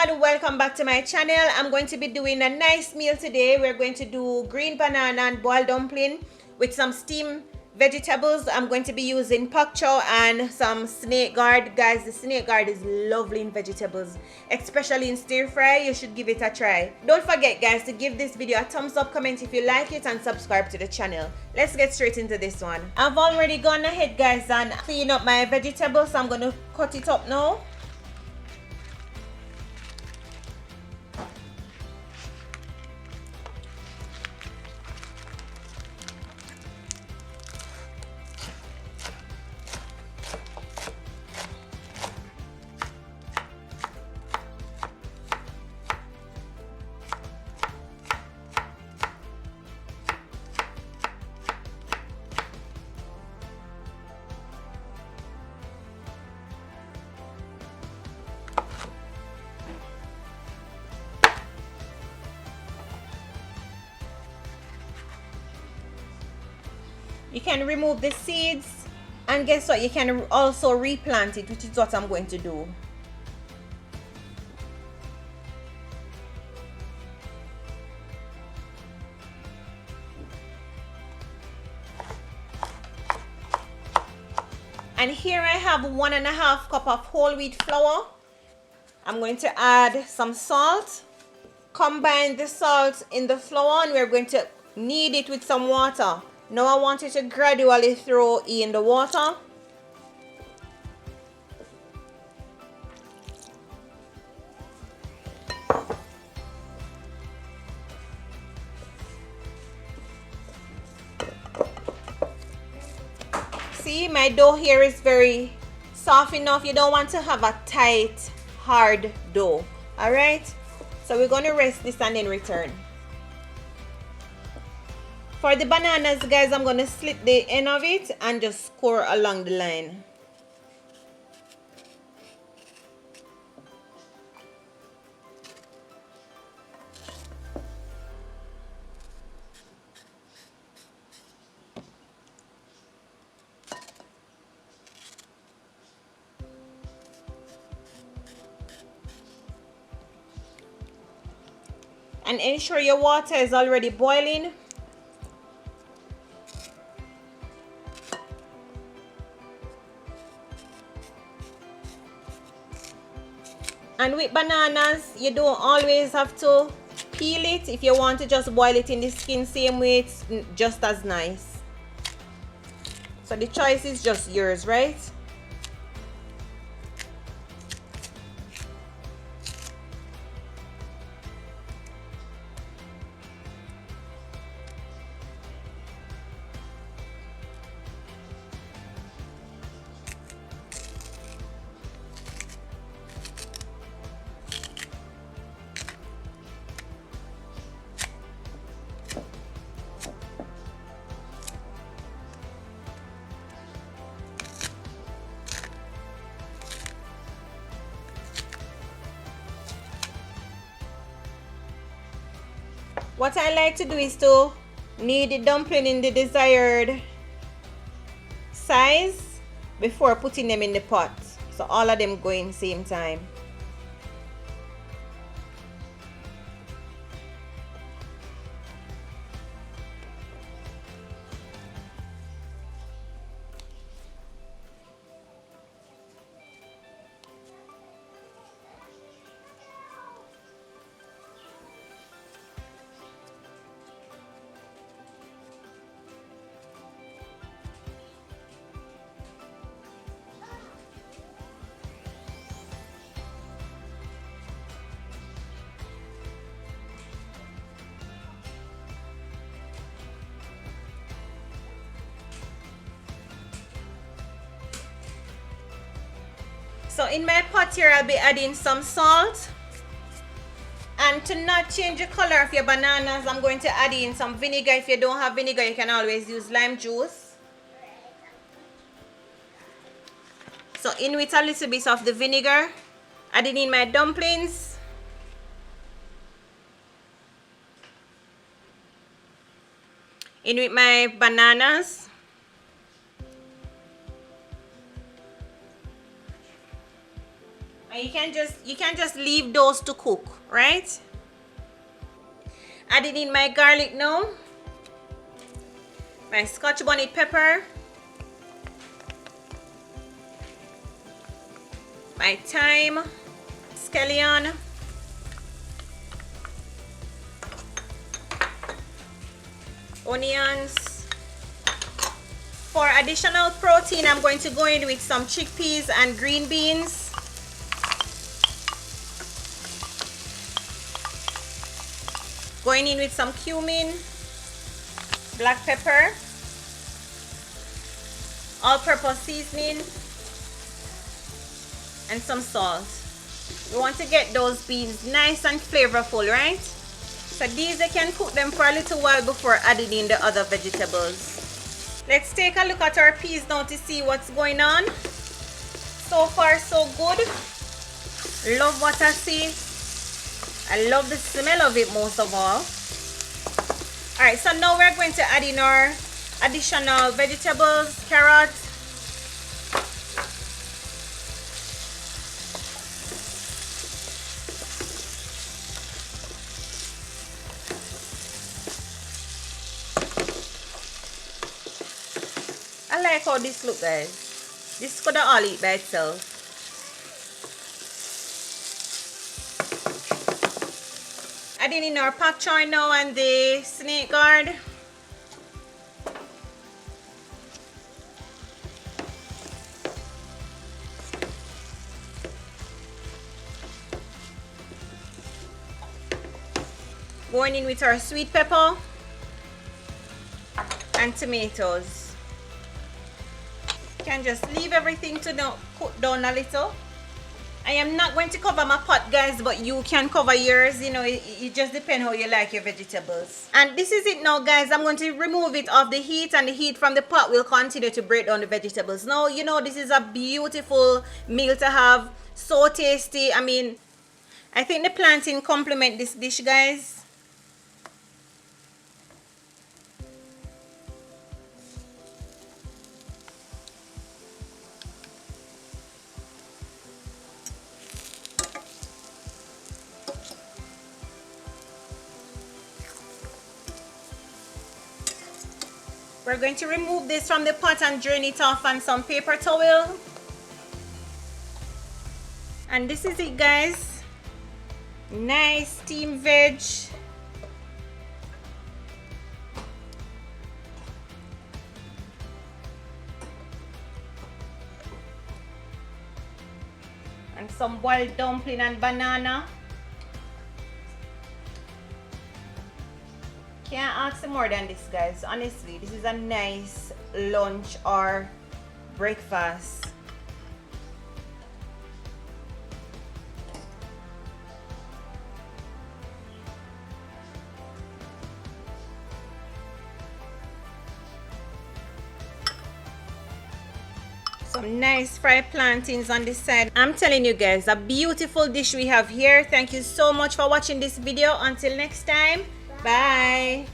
everyone, welcome back to my channel. I'm going to be doing a nice meal today. We're going to do green banana and boiled dumpling with some steamed vegetables. I'm going to be using pak choy and some snake gourd. Guys, the snake gourd is lovely in vegetables, especially in stir fry. You should give it a try. Don't forget guys to give this video a thumbs up, comment if you like it, and subscribe to the channel. Let's get straight into this one. I've already gone ahead guys and clean up my vegetables, so I'm going to cut it up now. You can remove the seeds, and guess what, you can also replant it, which is what I'm going to do. And here I have 1.5 cup of whole wheat flour. I'm going to add some salt. Combine the salt in the flour and we're going to knead it with some water. Now I want you to gradually throw in the water. See, my dough here is very soft enough. You don't want to have a tight, hard dough. Alright? So we're going to rest this and then return. For the bananas guys, I'm going to slit the end of it and just score along the line. And ensure your water is already boiling. And with bananas, you don't always have to peel it. If you want to just boil it in the skin same way, it's just as nice. So the choice is just yours, right? What I like to do is to knead the dumpling in the desired size before putting them in the pot. So all of them go in same time. So in my pot here, I'll be adding some salt. And to not change the color of your bananas, I'm going to add in some vinegar. If you don't have vinegar, you can always use lime juice. So in with a little bit of the vinegar, adding in my dumplings. In with my bananas. And you can just leave those to cook, right? Adding in my garlic now, my Scotch bonnet pepper, my thyme, scallion, onions. For additional protein, I'm going to go in with some chickpeas and green beans. Going in with some cumin, black pepper, all-purpose seasoning, and some salt. We want to get those beans nice and flavorful, right? So these, I can cook them for a little while before adding in the other vegetables. Let's take a look at our peas now to see what's going on. So far, so good. Love what I see. I love the smell of it most of all. Alright, so now we're going to add in our additional vegetables, carrots, I like how this look, guys. This could have all eat by itself. Adding in our pak choi now and the snake gourd. Going in with our sweet pepper and tomatoes. Can just leave everything to cook down a little. I am not going to cover my pot, guys, but you can cover yours. You know, it just depends how you like your vegetables. And this is it now, guys. I'm going to remove it off the heat, and the heat from the pot will continue to break down the vegetables. Now, you know, this is a beautiful meal to have. So tasty. I mean, I think the plantain complement this dish, guys. We're going to remove this from the pot and drain it off on some paper towel. And this is it, guys. Nice steamed veg. And some boiled dumpling and banana. Can't ask more than this, guys. Honestly, this is a nice lunch or breakfast. Some nice fried plantains on this side. I'm telling you, guys, a beautiful dish we have here. Thank you so much for watching this video. Until next time, bye.